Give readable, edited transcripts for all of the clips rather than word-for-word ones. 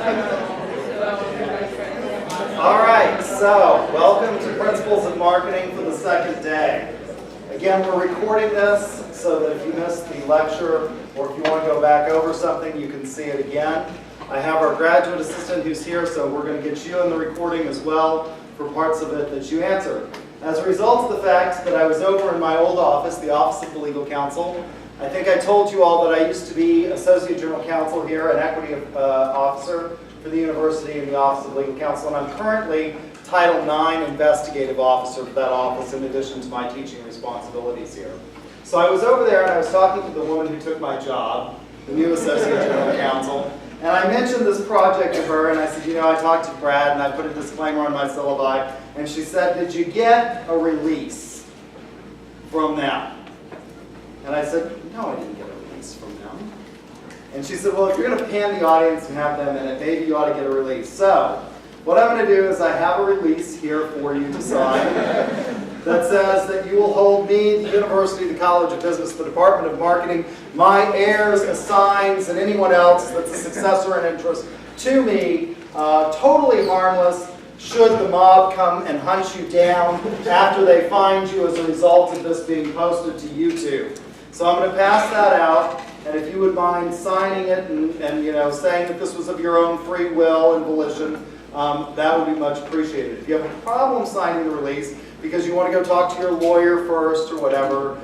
All right, so welcome to Principles of Marketing for the second day. Again, we're recording this so that if you missed the lecture or if you want to go back over something, you can see it again. I have our graduate assistant who's here, so we're going to get you in the recording as well for parts of it that you answered. As a result of the fact that I was over in my old office, the Office of the Legal Counsel, I think I told you all that I used to be Associate General Counsel here, an equity officer for the university in the Office of Legal Counsel, and I'm currently Title IX Investigative Officer for that office in addition to my teaching responsibilities here. So I was over there and I was talking to the woman who took my job, the new Associate General Counsel, and I mentioned this project to her and I said, you know, I talked to Brad and I put a disclaimer on my syllabi, and she said, did you get a release from them? And I said, no, I didn't get a release from them. And she said, well, if you're going to pan the audience and have them in it, maybe you ought to get a release. So what I'm going to do is I have a release here for you to sign that says that you will hold me, the University, the College of Business, the Department of Marketing, my heirs, assigns, and anyone else that's a successor in interest to me, totally harmless, should the mob come and hunt you down after they find you as a result of this being posted to YouTube. So I'm going to pass that out, and if you would mind signing it and you know, saying that this was of your own free will and volition, that would be much appreciated. If you have a problem signing the release because you want to go talk to your lawyer first or whatever,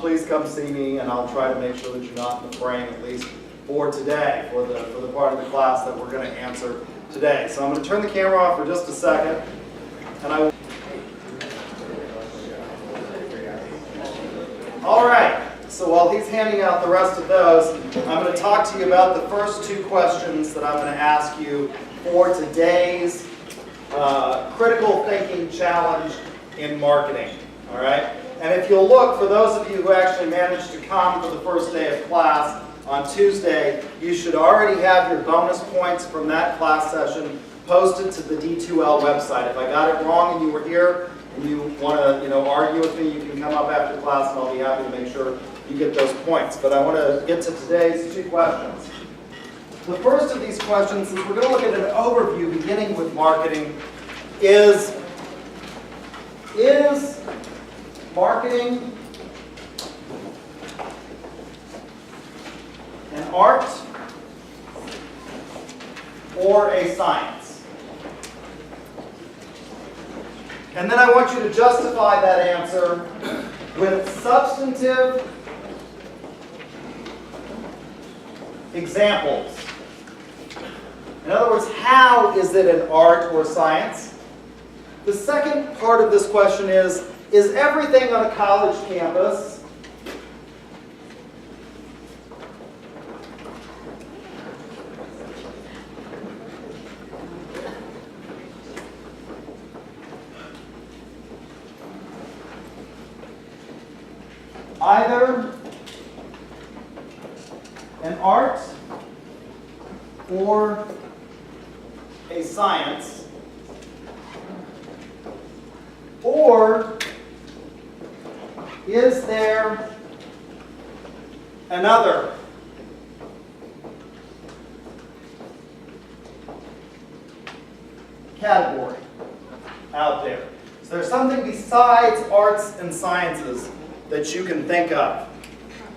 please come see me, and I'll try to make sure that you're not in the frame, at least for today, for the part of the class that we're going to answer today. So I'm going to turn the camera off for just a second, and I will. All right. So while he's handing out the rest of those, I'm going to talk to you about the first two questions that I'm going to ask you for today's critical thinking challenge in marketing. All right? And if you'll look, for those of you who actually managed to come for the first day of class on Tuesday, you should already have your bonus points from that class session posted to the D2L website. If I got it wrong and you were here and you want to argue with me, you can come up after class and I'll be happy to make sure you get those points. But I want to get to today's two questions. The first of these questions is we're going to look at an overview beginning with marketing. Is marketing an art or a science? And then I want you to justify that answer with substantive examples. In other words, how is it an art or science? The second part of this question is everything on a college campus either an art or a science, or is there another category out there? Is there something besides arts and sciences that you can think of?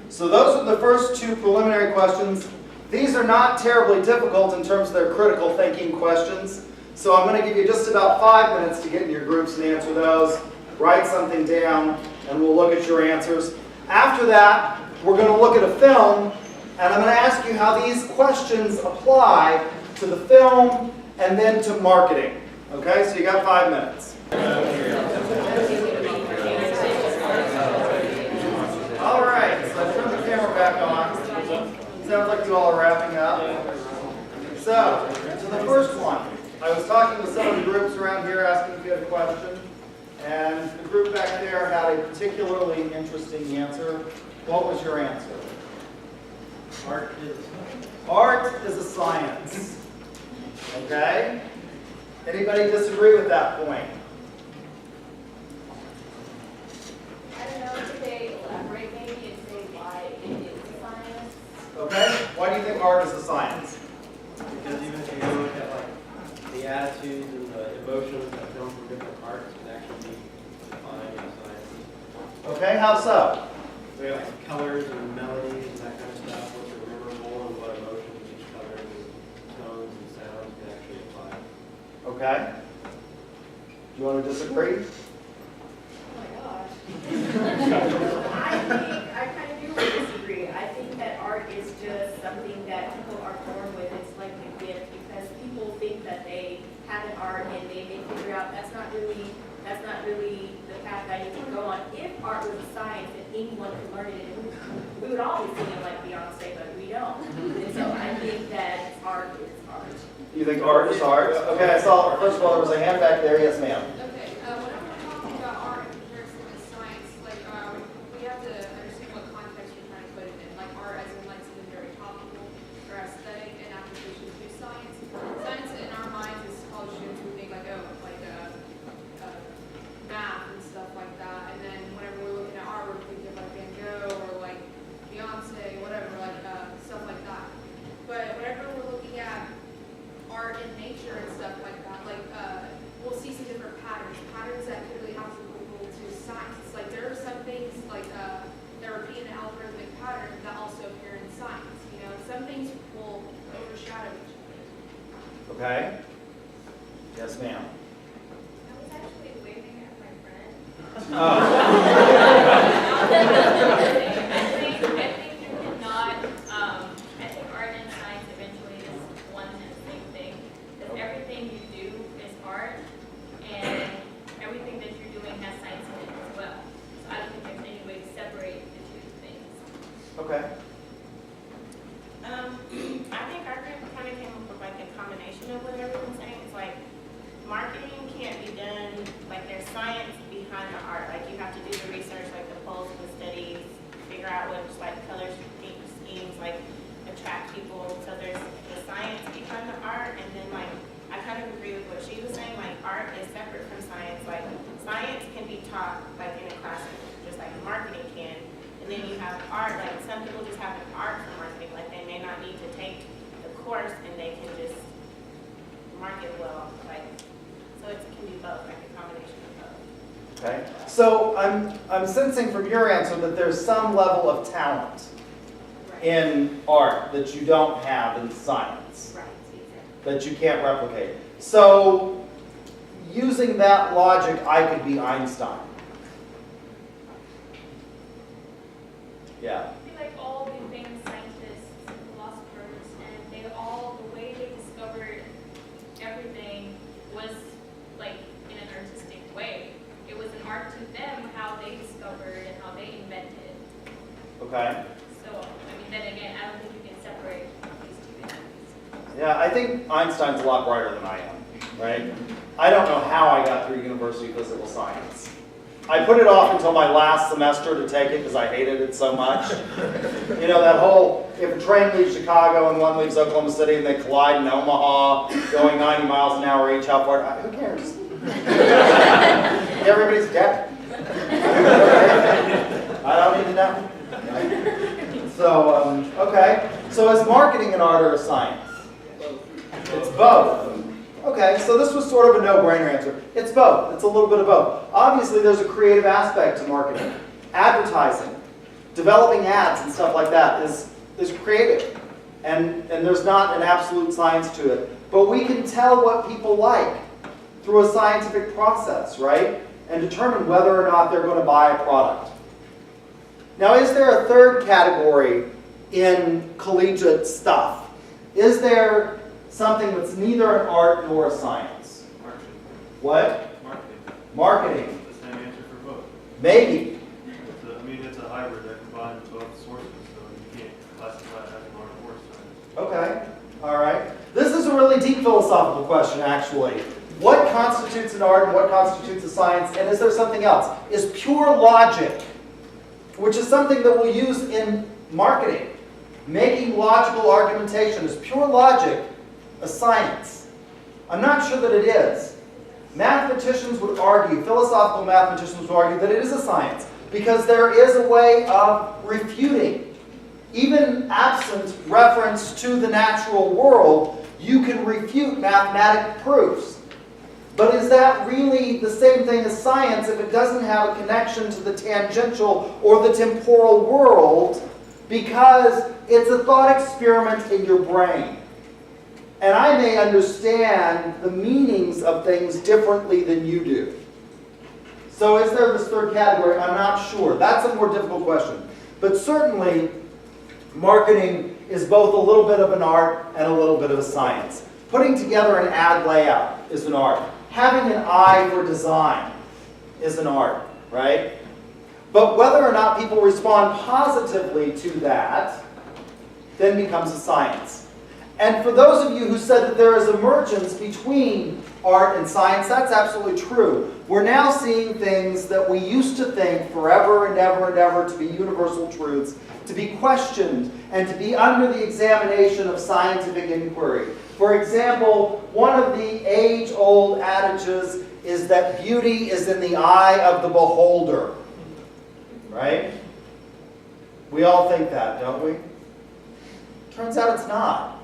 So those are the first two preliminary questions. These are not terribly difficult in terms of their critical thinking questions. So I'm going to give you just about 5 minutes to get in your groups and answer those. Write something down, and we'll look at your answers. After that, we're going to look at a film, and I'm going to ask you how these questions apply to the film and then to marketing. Okay, so you got 5 minutes. All right, so I've turned the camera back on. Sounds like you all are wrapping up. So, to the first one. I was talking with some of the groups around here asking if you had a question, and the group back there had a particularly interesting answer. What was your answer? Art is a science. Okay? Anybody disagree with that point? I don't know, could they elaborate maybe and say why it is a science? Okay? Why do you think art is a science? Because even if you Okay, how so? So like colors and melodies and that kind of stuff, what's memorable and what emotions each color and tones and sounds can actually apply. Okay. Do you want to disagree? Oh my gosh. I kind of do disagree. I think that art is just something that people are born with. It's like a gift because people think that they have an art and they may figure out that's not really the path that you can go on. If art was a science and anyone could learn it, we would all be singing like Beyonce, but we don't. And so I think that art is art. You think art is art? Okay, I saw, first of all, there was a hand back there. Yes, ma'am. Okay, whenever we're talking about art in comparison with science, like, we have to understand what context you're trying to put it in. Like art as in like something very topical or aesthetic and application to science. Science in our minds is college students who think like, oh, like math and stuff like that. And then whenever we're looking at art, we're thinking of like Van Gogh or like Beyonce, whatever, like stuff like that. But whenever we're looking at art in nature and stuff like that, like we'll see some different patterns that could really applicable to science. It's like there are some things like that repeat an algorithmic pattern that also appear in science. You know, some things will overshadow each other. Okay. Yes, ma'am. I was actually waving at my friend. Oh. I think you cannot, I think art and science eventually is one and the same thing. Because everything you do is art, and everything that you're doing has science in it as well. So I don't think there's any way to separate the two things. Okay. I think our group kind of came up with like a combination of what everyone's saying. It's like marketing can't be done, like there's science behind the art. Like you have to do the research, like the polls and the studies, figure out which like colors, schemes like attract people. So there's the science behind the art, and then like I kind of agree with what she was saying. Like art is separate from science. Like science can be taught like in a classroom, just like marketing can. And then you have art. Like some people just have an art for marketing. Like they may not need to take the course, and they can just market well. Like so it can be both, like a combination of both. Okay. So I'm sensing from your answer that there's some level of talent Right. in art that you don't have in science, Right. Exactly. that you can't replicate. So using that logic, I could be Einstein. Yeah. I feel like all the famous scientists and philosophers, and they all, the way they discovered everything was like in an artistic way. It was an art to them how they discovered and how they invented. Okay. So, I mean, then again, I don't think you can separate these two things. Yeah, I think Einstein's a lot brighter than I am, right? I don't know how I got through university physical science. I put it off until my last semester to take it because I hated it so much. You know, that whole, if a train leaves Chicago and one leaves Oklahoma City and they collide in Omaha, going 90 miles an hour each, how far, who cares? Everybody's dead. I don't need to know. So, okay. So is marketing an art or a science? It's both. Okay, so this was sort of a no-brainer answer. It's both. It's a little bit of both. Obviously, there's a creative aspect to marketing. Advertising, developing ads and stuff like that is creative. And there's not an absolute science to it. But we can tell what people like through a scientific process, right? And determine whether or not they're going to buy a product. Now, is there a third category in collegiate stuff? Is there something that's neither an art nor a science? Marketing. What? Marketing. Marketing. It's the same answer for both. Maybe. It's a hybrid that combines both sources, so you can't classify it as an art or science. Okay. All right. This is a really deep philosophical question, actually. What constitutes an art and what constitutes a science? And is there something else? Is pure logic, which is something that we'll use in marketing, making logical argumentation, is pure logic a science? I'm not sure that it is. Mathematicians would argue, philosophical mathematicians would argue that it is a science because there is a way of refuting. Even absent reference to the natural world, you can refute mathematic proofs. But is that really the same thing as science if it doesn't have a connection to the tangential or the temporal world, because it's a thought experiment in your brain? And I may understand the meanings of things differently than you do. So is there this third category? I'm not sure. That's a more difficult question. But certainly, marketing is both a little bit of an art and a little bit of a science. Putting together an ad layout is an art. Having an eye for design is an art, right? But whether or not people respond positively to that then becomes a science. And for those of you who said that there is emergence between art and science, that's absolutely true. We're now seeing things that we used to think forever and ever and ever to be universal truths, to be questioned and to be under the examination of scientific inquiry. For example, one of the age-old adages is that beauty is in the eye of the beholder. Right? We all think that, don't we? Turns out it's not.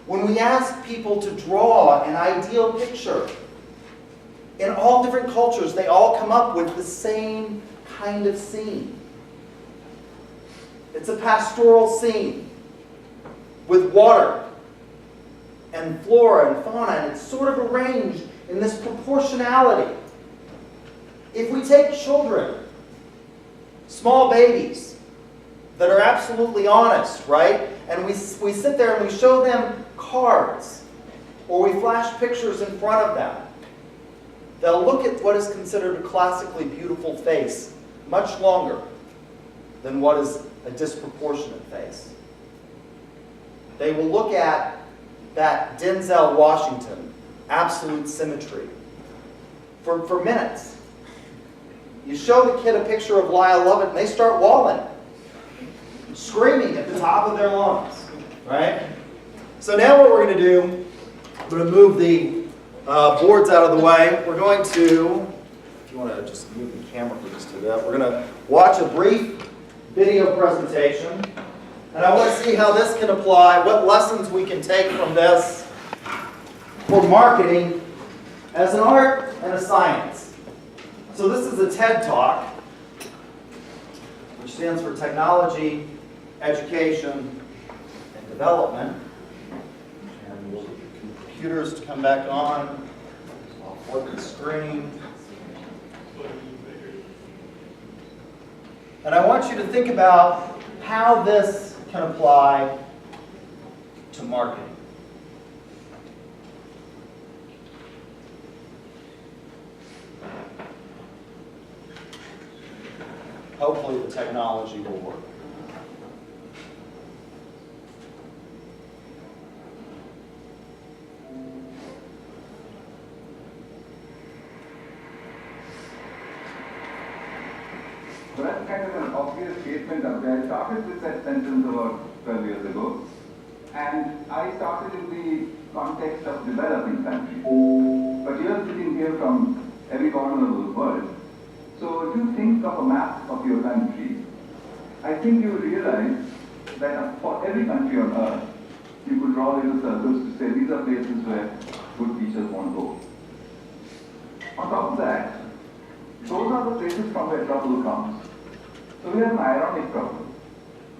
When we ask people to draw an ideal picture, in all different cultures, they all come up with the same kind of scene. It's a pastoral scene with water and flora and fauna, and it's sort of arranged in this proportionality. If we take children, small babies that are absolutely honest, right? And we sit there and we show them cards, or we flash pictures in front of them. They'll look at what is considered a classically beautiful face much longer than what is a disproportionate face. They will look at that Denzel Washington, absolute symmetry, for minutes. You show the kid a picture of Lyle Lovett and they start wailing, screaming at the top of their lungs, right? So now what we're going to do, I'm going to move the boards out of the way. We're going to, if you want to just move the camera for just a bit, we're going to watch a brief video presentation. And I want to see how this can apply, what lessons we can take from this for marketing as an art and a science. So this is a TED Talk, which stands for Technology, Education, and Development. And we'll get the computers to come back on. I'll flip the screen. And I want you to think about how this can apply to marketing. Hopefully the technology will work. So that's kind of an obvious statement up there. I started with that sentence about 12 years ago, and I started in the context of developing countries. But you're sitting here from every corner of the world. So if you think of a map of your country, I think you realize that for every country on earth, you could draw little circles to say these are places where good teachers won't go. On top of that, those are the places from where trouble comes. So we have an ironic problem.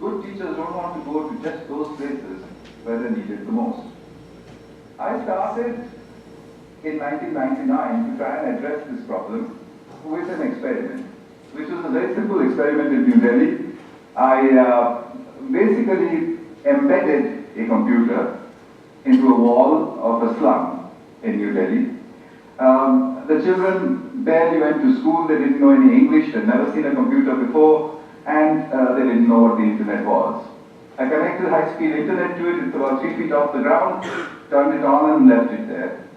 Good teachers don't want to go to just those places where they're needed the most. I started in 1999 to try and address this problem with an experiment, which was a very simple experiment in New Delhi. I basically embedded a computer into a wall of a slum in New Delhi. The children barely went to school, they didn't know any English, they'd never seen a computer before, and they didn't know what the internet was. I connected high-speed internet to it, it's about 3 feet off the ground, turned it on and left it there.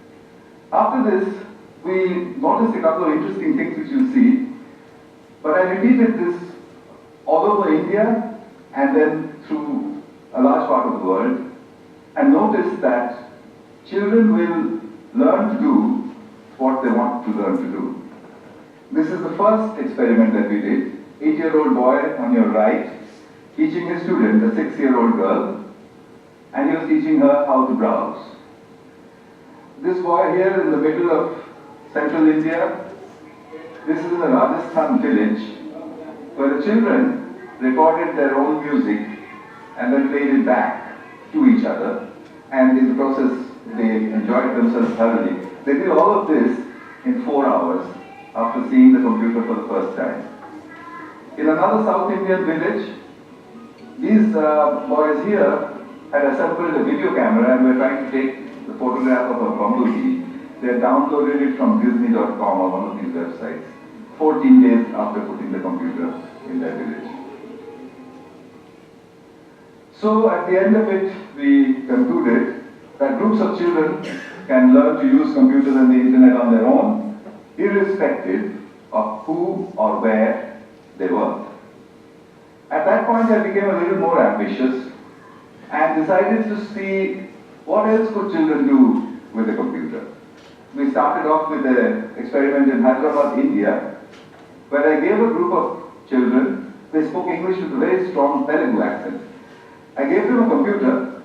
After this, we noticed a couple of interesting things which you'll see, but I repeated this all over India and then through a large part of the world, and noticed that children will learn to do what they want to learn to do. This is the first experiment that we did. 8-year-old boy on your right, teaching a student, a 6-year-old girl, and he was teaching her how to browse. This boy here in the middle of central India. This is in a Rajasthan village where the children recorded their own music and then played it back to each other. And in the process, they enjoyed themselves thoroughly. They did all of this in 4 hours after seeing the computer for the first time. In another South Indian village, these boys here had assembled a video camera and were trying to take the photograph of a bumblebee. They had downloaded it from Disney.com or one of these websites, 14 days after putting the computer in their village. So at the end of it, we concluded that groups of children can learn to use computers and the internet on their own, irrespective of who or where they work. At that point, I became a little more ambitious and decided to see what else could children do with a computer. We started off with an experiment in Hyderabad, India, where I gave a group of children, they spoke English with a very strong Telugu accent. I gave them a computer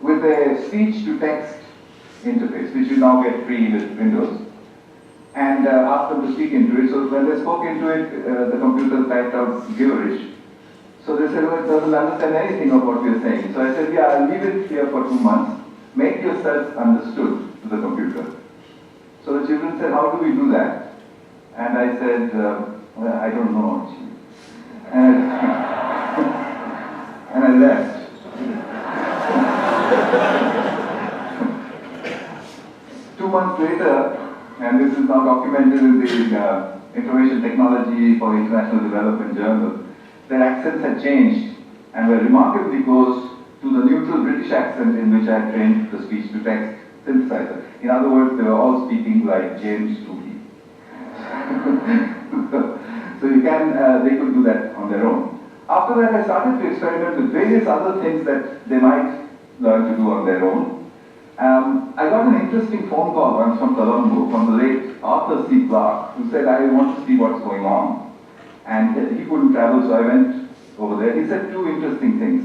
with a speech-to-text interface, which you now get free with Windows, and asked them to speak into it. So when they spoke into it, the computer typed out gibberish. So they said, well, it doesn't understand anything of what we're saying. So I said, yeah, I'll leave it here for 2 months. Make yourself understood to the computer. So the children said, how do we do that? And I said, well, I don't know. And I left. 2 months later, and this is now documented in the Information Technology for International Development Journal, their accents had changed and were remarkably close to the neutral British accent in which I had trained the speech-to-text synthesizer. In other words, they were all speaking like James Stookie. So they could do that on their own. After that, I started to experiment with various other things that they might learn to do on their own. I got an interesting phone call once from Colombo, from the late Arthur C. Clarke, who said, I want to see what's going on. And he couldn't travel, so I went over there. He said 2 interesting things.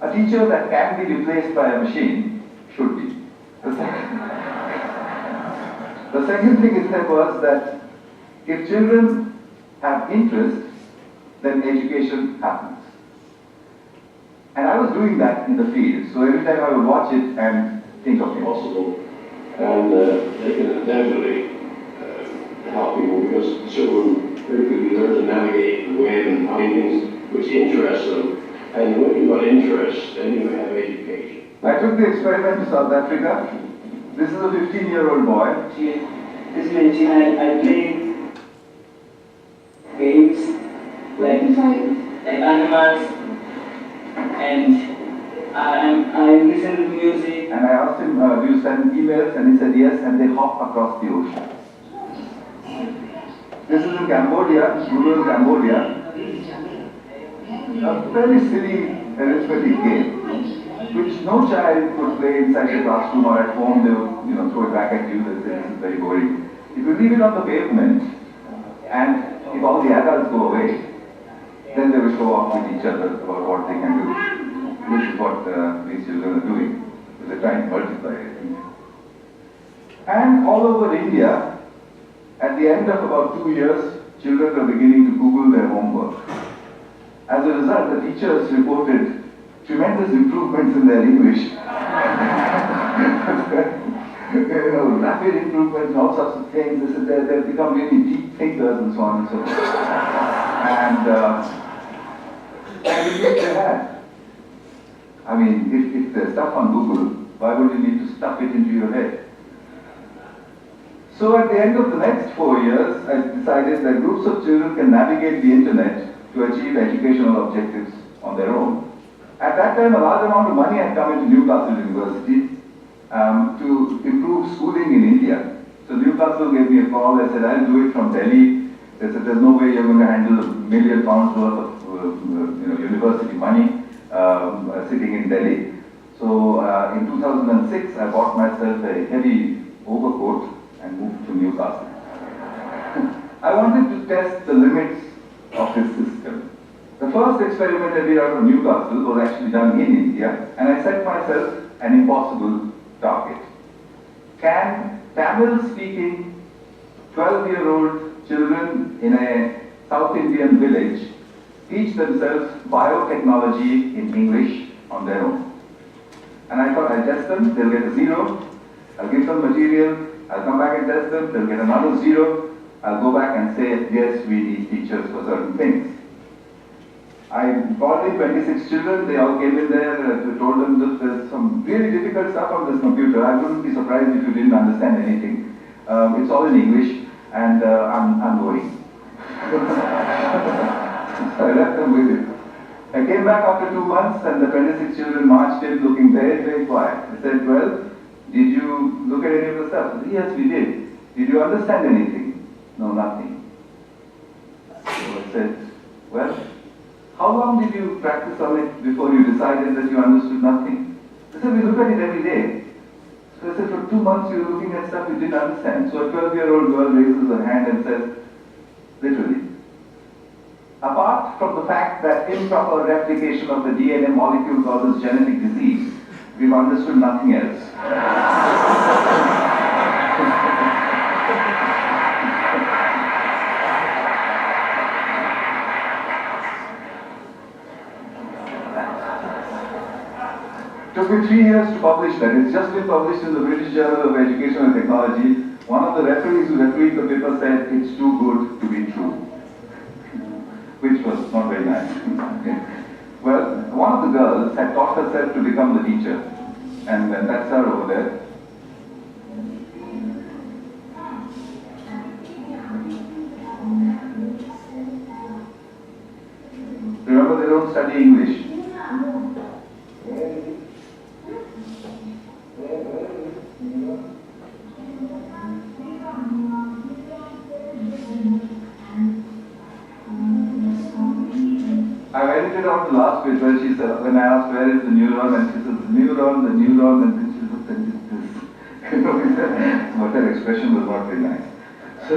A teacher that can be replaced by a machine should be. The second thing he said was that if children have interest, then education happens. And I was doing that in the field, so every time I would watch it and think of it. Possible, and they can definitely help people because children very quickly learn to navigate the web and find things which interest them. And when you've got interest, then you have education. I took the experiment to South Africa. This is a 15-year-old boy. This is when I play games like animals, and I listen to music. And I asked him, do you send emails? And he said yes, and they hop across the ocean. This is in Cambodia, rural Cambodia. A very silly arithmetic game, which no child could play inside the classroom or at home. They would, throw it back at you. They say, this is very boring. If you leave it on the pavement, and if all the adults go away, then they will show off with each other about what they can do. Which is what these children are doing. They're trying to multiply it. And all over India, at the end of about 2 years, children are beginning to Google their homework. As a result, the teachers reported tremendous improvements in their English. Rapid improvements and all sorts of things. They've become really deep thinkers and so on and so forth. And indeed they had. I mean, if there's stuff on Google, why would you need to stuff it into your head? So at the end of the next 4 years, I decided that groups of children can navigate the internet to achieve educational objectives on their own. At that time, a large amount of money had come into Newcastle University to improve schooling in India. So Newcastle gave me a call. They said, I'll do it from Delhi. They said, there's no way you're going to handle £1 million worth of university money sitting in Delhi. So in 2006, I bought myself a heavy overcoat and moved to Newcastle. I wanted to test the limits of this system. The first experiment I did out of Newcastle was actually done in India, and I set myself an impossible target. Can Tamil-speaking 12-year-old children in a South Indian village teach themselves biotechnology in English on their own. And I thought I'll test them, they'll get a 0. I'll give them material, I'll come back and test them, they'll get another 0. I'll go back and say, yes, we need teachers for certain things. I called in 26 children, they all came in there, told them that there's some really difficult stuff on this computer. I wouldn't be surprised if you didn't understand anything. It's all in English, and I'm going. So I left them with it. I came back after 2 months, and the 26 children marched in looking very, very quiet. I said, well, did you look at any of the stuff? I said, yes, we did. Did you understand anything? No, nothing. So I said, well, how long did you practice on it before you decided that you understood nothing? They said, we look at it every day. So I said, for 2 months you were looking at stuff you didn't understand. So a 12-year-old girl raises her hand and says, literally, apart from the fact that improper replication of the DNA molecule causes genetic disease, we've understood nothing else. Took me 3 years to publish that. It's just been published in the British Journal of Education and Technology. One of the referees who refereed the paper said, it's too good to be true. Which was not very nice. Okay. Well, one of the girls had taught herself to become the teacher. And that's her over there. Remember, they don't study English. I edited out the last bit where she said, when I asked where is the neuron, and she said, the neuron, and then she looked and did this. But her expression was not very nice. So,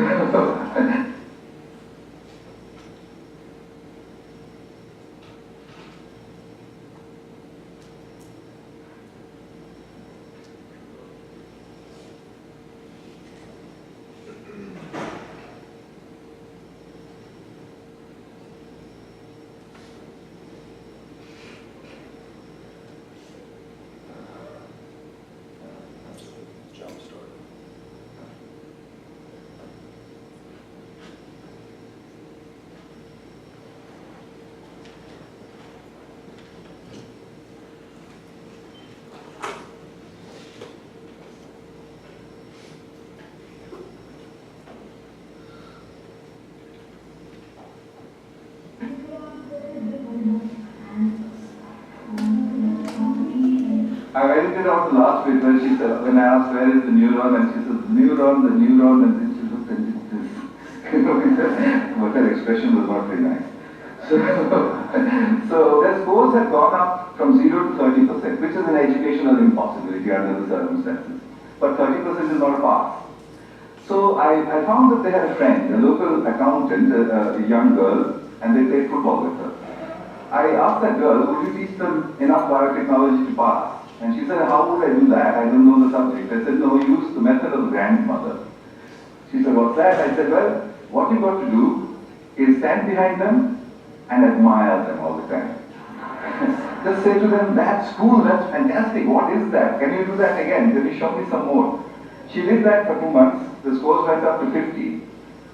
I edited out the last bit where she said, when I asked where is the neuron, and she said, the neuron, and then she looked and did this. But her expression was not very nice. So their scores had gone up from 0 to 30%, which is an educational impossibility under the circumstances. But 30% is not a pass. So I found that they had a friend, a local accountant, a young girl, and they played football with her. I asked that girl, would you teach them enough biotechnology to pass? And she said, how would I do that? I don't know the subject. I said, no, use the method of the grandmother. She said, what's that? I said, well, what you've got to do is stand behind them and admire them all the time. Just say to them, that's cool, that's fantastic, what is that? Can you do that again? Can you show me some more? She did that for 2 months. The scores went up to 50,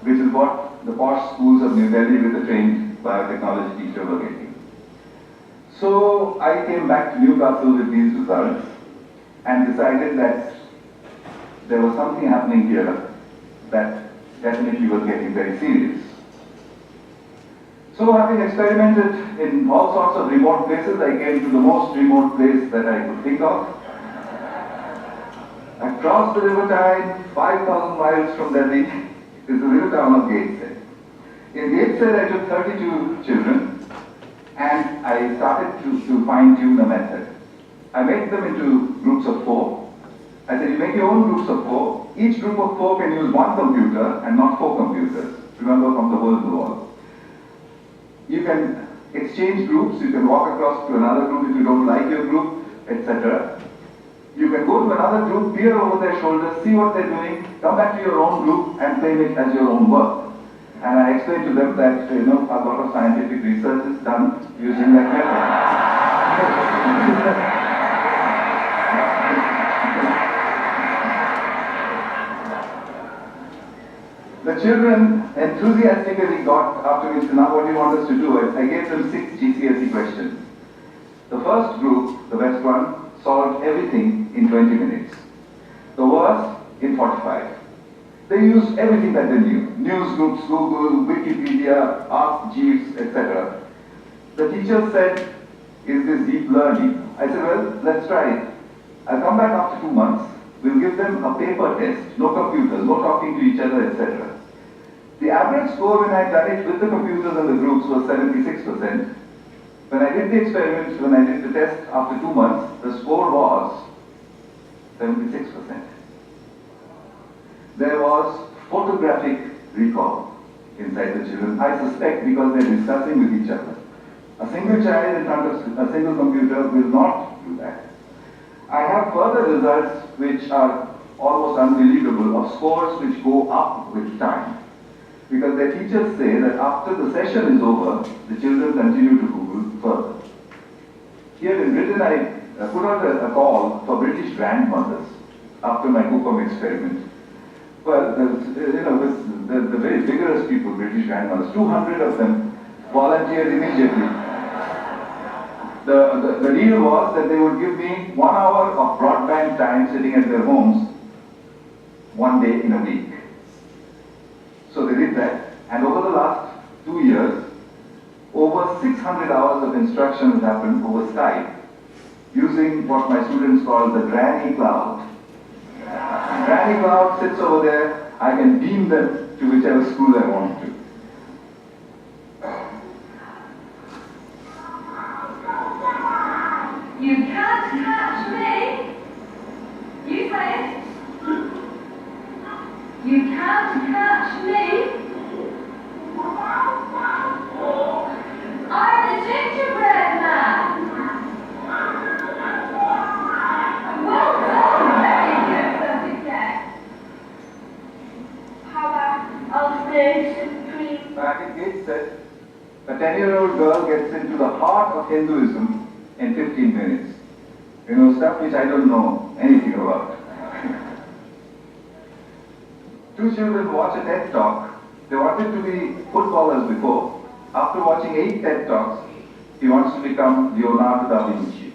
which is what the posh schools of New Delhi with a trained biotechnology teacher were getting. So I came back to Newcastle with these results and decided that there was something happening here that definitely was getting very serious. So having experimented in all sorts of remote places, I came to the most remote place that I could think of. I crossed the River Tyne, 5,000 miles from Delhi. It is the little town of Gateshead. In Gateshead, I took 32 children and I started to fine-tune the method. I made them into groups of 4. I said, you make your own groups of 4. Each group of 4 can use 1 computer and not 4 computers. Remember, from the hole to wall. You can exchange groups, you can walk across to another group if you don't like your group, etc. You can go to another group, peer over their shoulders, see what they're doing, come back to your own group and claim it as your own work. And I explained to them that, a lot of scientific research is done using that method. The children enthusiastically got up to me and said, now what do you want us to do? I gave them 6 GCSE questions. The first group, the best one, solved everything in 20 minutes. The worst, in 45. They used everything that they knew. News groups, Google, Wikipedia, Ask Jeeves, etc. The teacher said, is this deep learning? I said, well, let's try it. I'll come back after 2 months. We'll give them a paper test, no computers, no talking to each other, etc. The average score when I had done it with the computers and the groups was 76%. When I did the experiment, when I did the test after 2 months, the score was 76%. There was photographic recall inside the children, I suspect because they're discussing with each other. A single child in front of a single computer will not do that. I have further results which are almost unbelievable of scores which go up with time. Because their teachers say that after the session is over, the children continue to Google further. Here in Britain, I put out a call for British grandmothers after my Coopum experiment. Well, the very vigorous people, British grandmothers, 200 of them volunteered immediately. The deal was that they would give me 1 hour of broadband time sitting at their homes 1 day in a week. So they did that, and over the last 2 years, over 600 hours of instruction has happened over Skype, using what my students call the Granny Cloud. Granny Cloud sits over there, I can beam them to whichever school I want to. You can't catch me. You say it. You can't catch me. I'm the gingerbread man. Well done. Very good, something said. How about I'll stay supreme? Back in Gates said, a 10-year-old girl gets into the heart of Hinduism in 15 minutes. Stuff which I don't know anything about. 2 children watch a TED Talk. They wanted to be footballers before. After watching 8 TED Talks, he wants to become Leonardo da Vinci.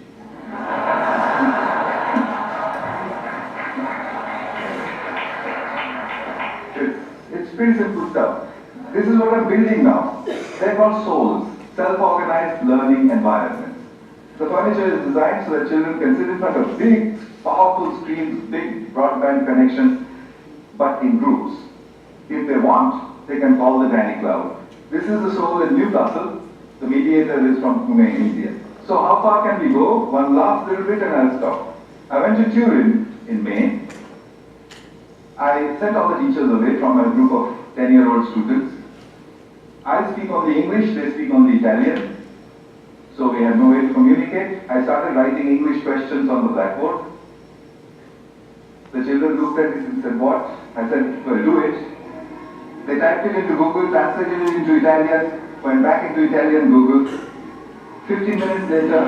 It's pretty simple stuff. This is what I'm building now. They're called souls, self-organized learning environments. The furniture is designed so that children can sit in front of big, powerful screens, big broadband connections, but in groups. If they want, they can call the Granny Cloud. This is the soul in Newcastle. The mediator is from Pune, India. So how far can we go? One last little bit and I'll stop. I went to Turin in May. I sent all the teachers away from a group of 10-year-old students. I speak only English, they speak only Italian. So we had no way to communicate. I started writing English questions on the blackboard. The children looked at it and said, what? I said, well, do it. They typed it into Google, translated it into Italian, went back into Italian Google. 15 minutes later,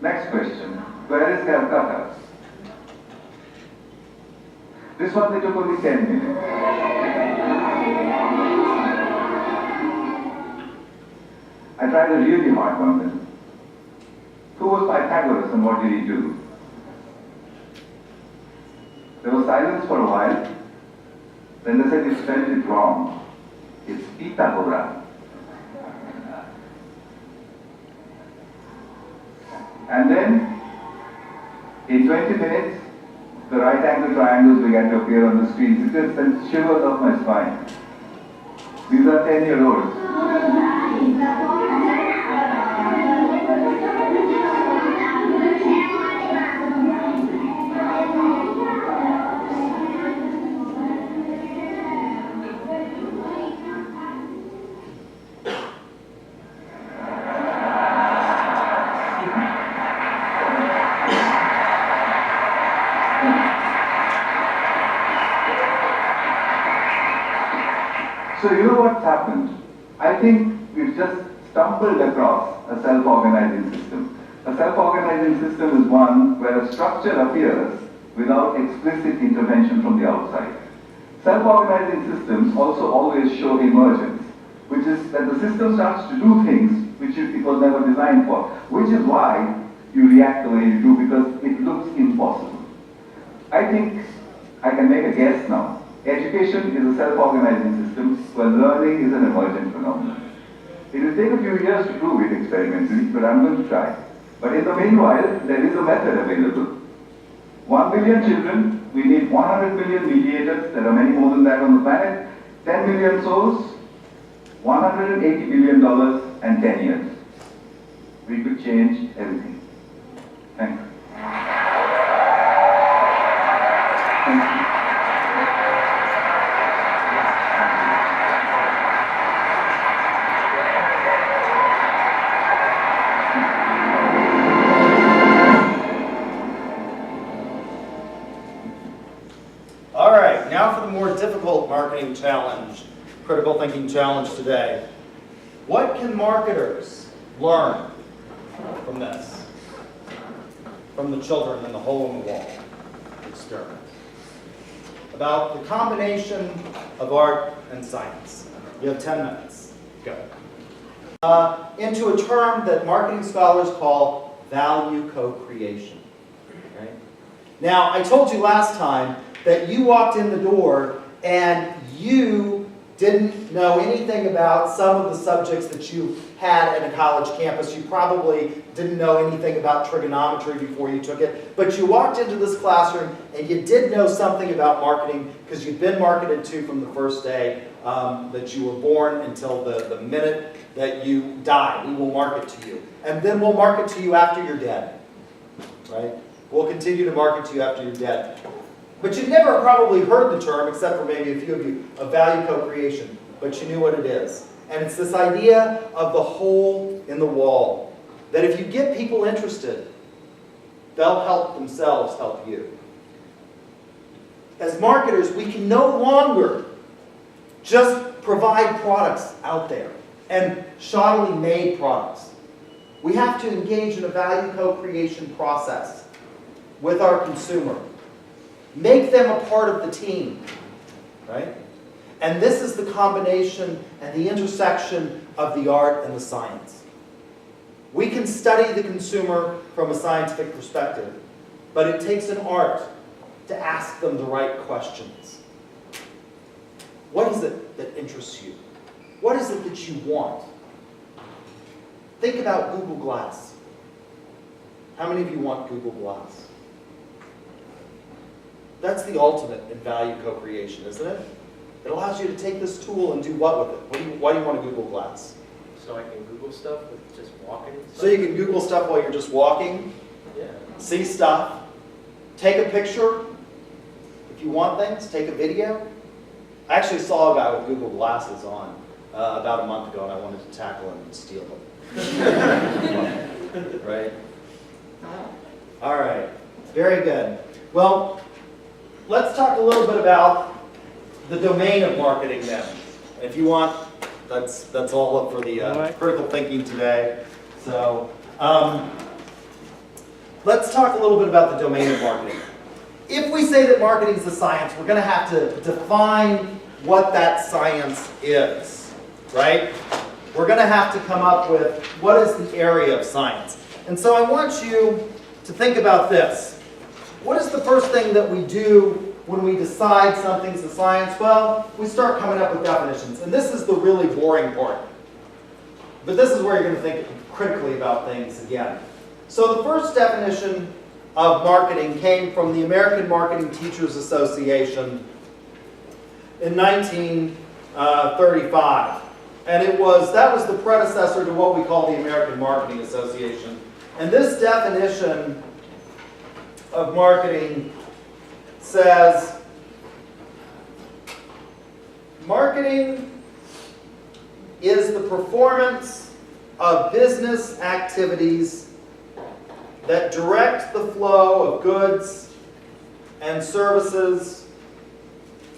next question, where is Calcutta? This one they took only 10 minutes. I tried a really hard one then. Who was Pythagoras and what did he do? There was silence for a while. Then they said, you spelled it wrong. It's Pythagora. And then, in 20 minutes, the right angle triangles began to appear on the screen. It just sent shivers up my spine. These are 10-year-olds. So you know what's happened? I think we've just stumbled across a self-organizing system. A self-organizing system is one where a structure appears without explicit intervention from the outside. Self-organizing systems also always show emergence, which is that the system starts to do things which it was never designed for, which is why you react the way you do, because it looks impossible. I think I can make a guess now. Education is a self-organizing system where learning is an emergent phenomenon. It will take a few years to prove it experimentally, but I'm going to try. But in the meanwhile, there is a method available. 1 billion children, we need 100 million mediators, there are many more than that on the planet, 10 million souls, $180 billion and 10 years. We could change everything. Thanks. Thank you. All right, now for the more difficult marketing challenge, critical thinking challenge today. What can marketers learn from this? From the children in the hole in the wall experiment. About the combination of art and science. You have 10 minutes. Go. Into a term that marketing scholars call value co-creation. Right? Now, I told you last time that you walked in the door and you didn't know anything about some of the subjects that you had at a college campus. You probably didn't know anything about trigonometry before you took it, but you walked into this classroom and you did know something about marketing because you'd been marketed to from the first day that you were born until the minute that you die. We will market to you. And then we'll market to you after you're dead. Right? We'll continue to market to you after you're dead. But you've never probably heard the term, except for maybe a few of you, of value co-creation. But you knew what it is. And it's this idea of the hole in the wall. That if you get people interested, they'll help themselves help you. As marketers, we can no longer just provide products out there and shoddily made products. We have to engage in a value co-creation process with our consumer. Make them a part of the team, right? And this is the combination and the intersection of the art and the science. We can study the consumer from a scientific perspective, but it takes an art to ask them the right questions. What is it that interests you? What is it that you want? Think about Google Glass. How many of you want Google Glass? That's the ultimate in value co-creation, isn't it? It allows you to take this tool and do what with it? Why do you want a Google Glass? So I can Google stuff with just walking? So you can Google stuff while you're just walking, Yeah. see stuff, take a picture. If you want things, take a video. I actually saw a guy with Google Glasses on about a month ago, and I wanted to tackle him and steal them. Right? All right. Very good. Well, let's talk a little bit about the domain of marketing then. If you want, that's all up for the critical thinking today. So let's talk a little bit about the domain of marketing. If we say that marketing is a science, we're going to have to define what that science is, right? We're going to have to come up with what is the area of science. And so I want you to think about this. What is the first thing that we do when we decide something's a science? Well, we start coming up with definitions. And this is the really boring part. But this is where you're going to think critically about things again. So the first definition of marketing came from the American Marketing Teachers Association in 1935. And that was the predecessor to what we call the American Marketing Association. And this definition of marketing says, marketing is the performance of business activities that direct the flow of goods and services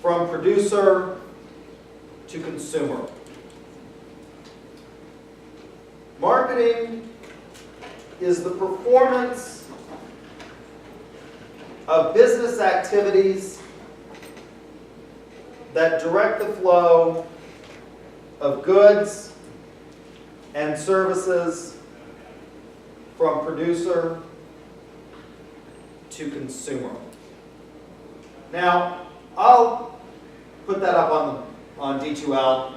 from producer to consumer. Marketing is the performance of business activities that direct the flow of goods and services from producer to consumer. Now, I'll put that up on D2L.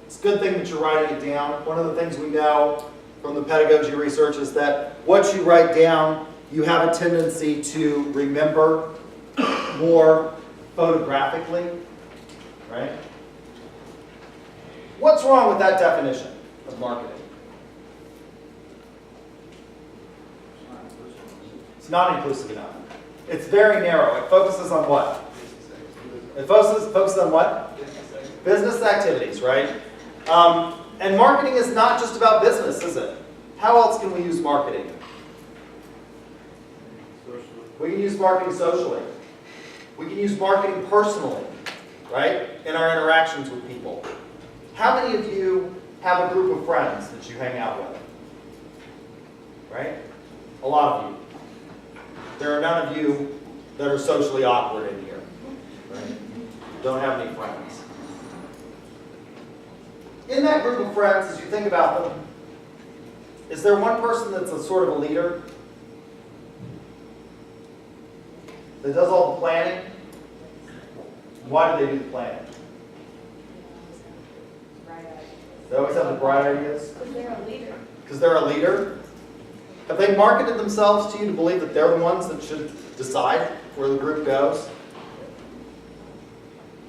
It's a good thing that you're writing it down. One of the things we know from the pedagogy research is that what you write down, you have a tendency to remember more photographically, right? What's wrong with that definition of marketing? It's not inclusive enough. It's very narrow. It focuses on what? It focuses on what? Business activities, right? And marketing is not just about business, is it? How else can we use marketing? We can use marketing socially. We can use marketing personally, right? In our interactions with people. How many of you have a group of friends that you hang out with? Right? A lot of you. There are none of you that are socially awkward in here, right? Don't have any friends. In that group of friends, as you think about them, is there one person that's a sort of a leader? That does all the planning? Why do they do the planning? They always have the bright ideas? Because they're a leader. Because they're a leader? Have they marketed themselves to you to believe that they're the ones that should decide where the group goes?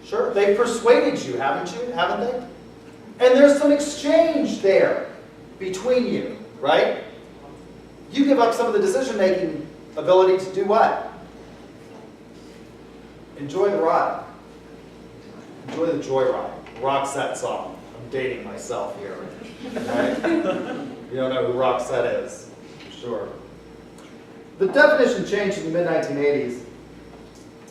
Sure, they've persuaded you, haven't they? And there's some exchange there between you, right? You give up some of the decision-making ability to do what? Enjoy the ride. Enjoy the joyride. Roxette song. I'm dating myself here, right? You don't know who Roxette is, for sure. The definition changed in the mid-1980s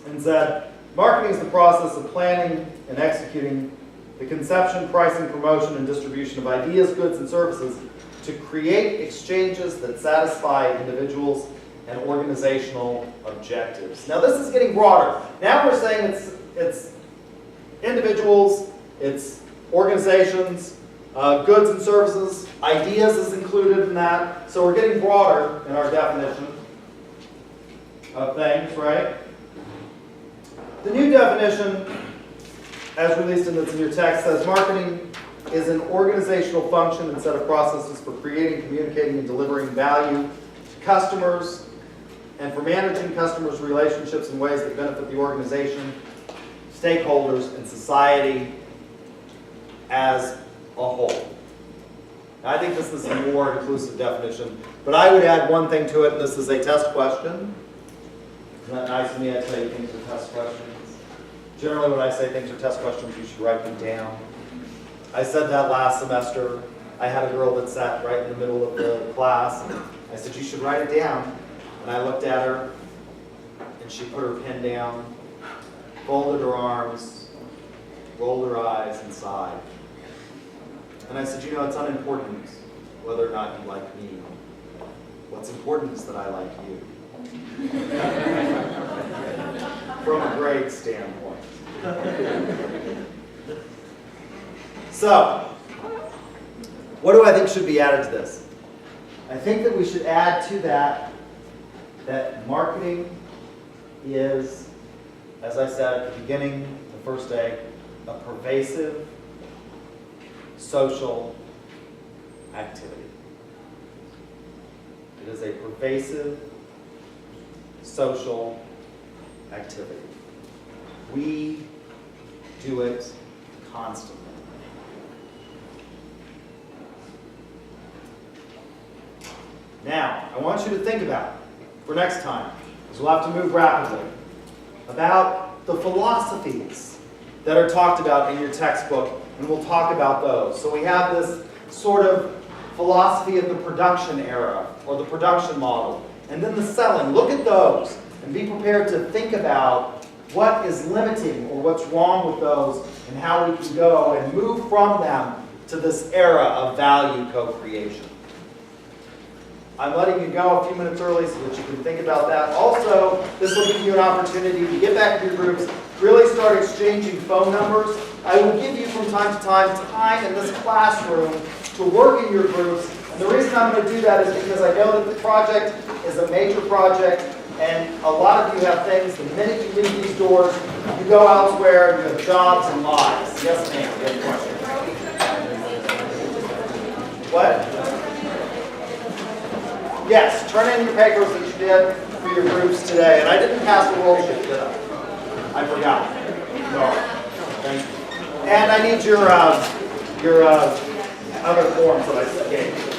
and said, marketing is the process of planning and executing the conception, pricing, promotion, and distribution of ideas, goods, and services to create exchanges that satisfy individuals and organizational objectives. Now this is getting broader. Now we're saying it's individuals, it's organizations, goods and services, ideas is included in that. So we're getting broader in our definition of things, right? The new definition, as released in your text, says marketing is an organizational function and set of processes for creating, communicating, and delivering value to customers and for managing customers' relationships in ways that benefit the organization, stakeholders, and society as a whole. Now, I think this is a more inclusive definition, but I would add one thing to it, and this is a test question. Isn't that nice of me? I tell you things are test questions. Generally, when I say things are test questions, you should write them down. I said that last semester. I had a girl that sat right in the middle of the class. I said, you should write it down. And I looked at her, and she put her pen down, folded her arms, rolled her eyes, and sighed. And I said, you know, it's unimportant whether or not you like me. What's important is that I like you. From a grade standpoint. So, what do I think should be added to this? I think that we should add to that marketing is, as I said at the beginning, the first day, a pervasive social activity. It is a pervasive social activity. We do it constantly. Now, I want you to think about, for next time, because we'll have to move rapidly, about the philosophies that are talked about in your textbook, and we'll talk about those. So we have this sort of philosophy of the production era, or the production model, and then the selling. Look at those, and be prepared to think about what is limiting or what's wrong with those and how we can go and move from them to this era of value co-creation. I'm letting you go a few minutes early so that you can think about that. Also, this will give you an opportunity to get back to your groups, really start exchanging phone numbers. I will give you from time to time in this classroom to work in your groups. And the reason I'm going to do that is because I know that the project is a major project, and a lot of you have things. The minute you leave these doors, you go elsewhere, you have jobs and lives. Yes, ma'am, you have a question. What? Yes, turn in your papers that you did for your groups today. And I didn't pass the roll sheet, did I? I forgot. No. Thank you. And I need your other forms that I gave you.